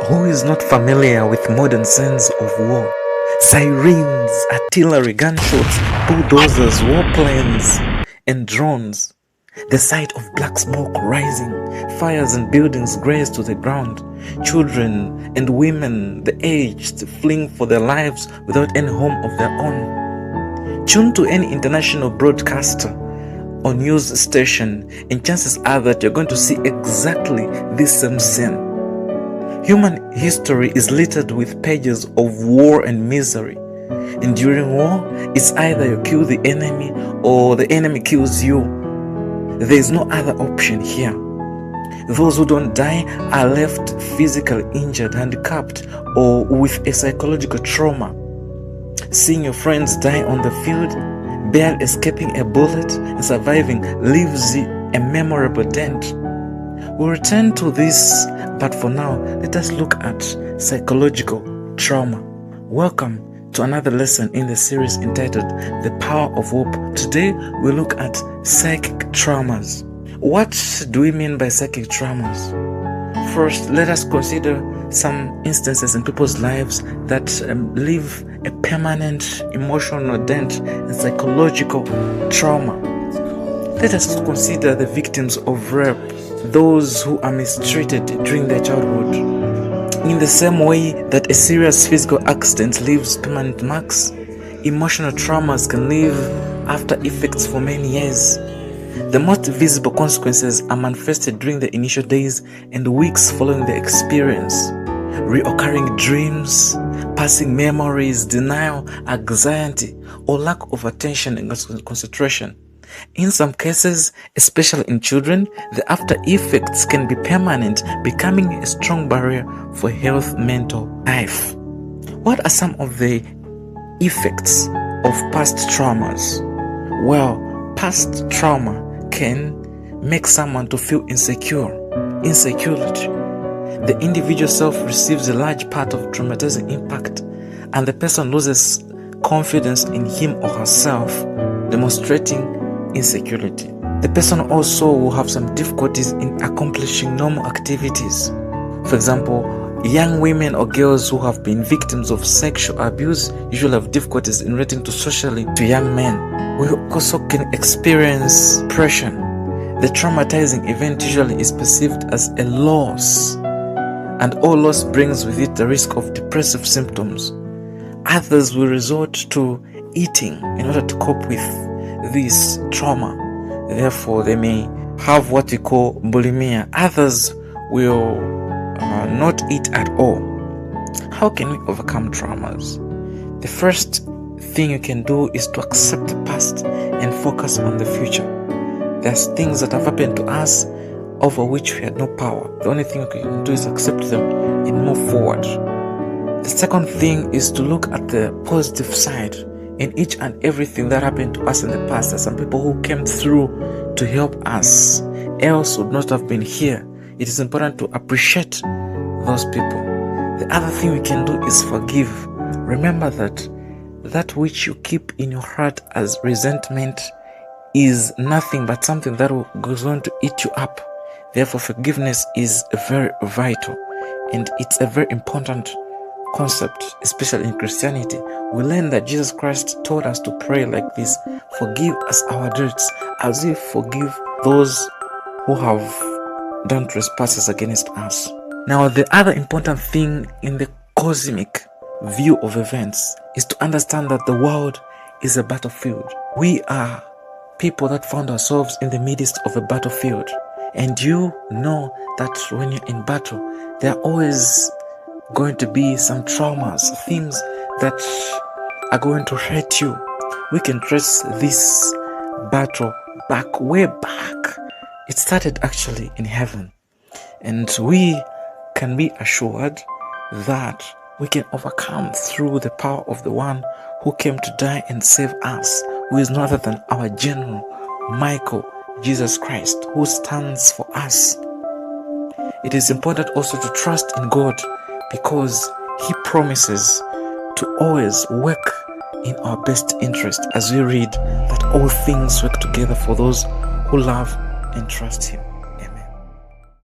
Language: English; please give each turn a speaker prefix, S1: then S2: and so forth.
S1: Who is not familiar with modern scenes of war? Sirens, artillery, gunshots, bulldozers, warplanes, and drones. The sight of black smoke rising, fires and buildings razed to the ground, children and women, the aged, fleeing for their lives without any home of their own. Tune to any international broadcaster or news station, and chances are that you're going to see exactly this same scene. Human history is littered with pages of war and misery. And during war, it's either you kill the enemy or the enemy kills you. There is no other option here. Those who don't die are left physically injured, handicapped, or with a psychological trauma. Seeing your friends die on the field, barely escaping a bullet and surviving leaves a memorable dent. We'll return to this, but for now, let us look at psychological trauma. Welcome to another lesson in the series entitled The Power of Hope. Today, we'll look at psychic traumas. What do we mean by psychic traumas? First, let us consider some instances in people's lives that leave a permanent emotional dent and psychological trauma. Let us consider the victims of rape, those who are mistreated during their childhood. In the same way that a serious physical accident leaves permanent marks, emotional traumas can leave after effects for many years. The most visible consequences are manifested during the initial days and weeks following the experience. Reoccurring dreams, passing memories, denial, anxiety, or lack of attention and concentration. In some cases, especially in children, the after effects can be permanent, becoming a strong barrier for healthy mental life. What are some of the effects of past traumas? Well, past trauma can make someone to feel insecurity. The individual self receives a large part of traumatizing impact, and the person loses confidence in him or herself, demonstrating insecurity. The person also will have some difficulties in accomplishing normal activities. For example, young women or girls who have been victims of sexual abuse usually have difficulties in relating socially to young men. We also can experience depression. The traumatizing event usually is perceived as a loss, and all loss brings with it the risk of depressive symptoms. Others will resort to eating in order to cope with this trauma. Therefore, they may have what we call bulimia. Others will not eat at all. How can we overcome traumas? The first thing you can do is to accept the past and focus on the future. There's things that have happened to us over which we had no power. The only thing we can do is accept them and move forward. The second thing is to look at the positive side in each and everything that happened to us in the past. There's some people who came through to help us, else would not have been here. It is important to appreciate those people. The other thing we can do is forgive. Remember that which you keep in your heart as resentment is nothing but something that goes on to eat you up. Therefore, forgiveness is very vital, and it's a very important concept, especially in Christianity. We learn that Jesus Christ taught us to pray like this: forgive us our debts as we forgive those who have done trespasses against us. Now, the other important thing in the cosmic view of events is to understand that the world is a battlefield. We are people that found ourselves in the midst of a battlefield, and you know that when you're in battle, there are always going to be some traumas, things that are going to hurt you. We can trace this battle way back. It started actually in heaven, and we can be assured that we can overcome through the power of the one who came to die and save us, who is no other than our General Michael, Jesus Christ, who stands for us. It is important also to trust in God, because He promises to always work in our best interest, as we read that all things work together for those who love and trust Him.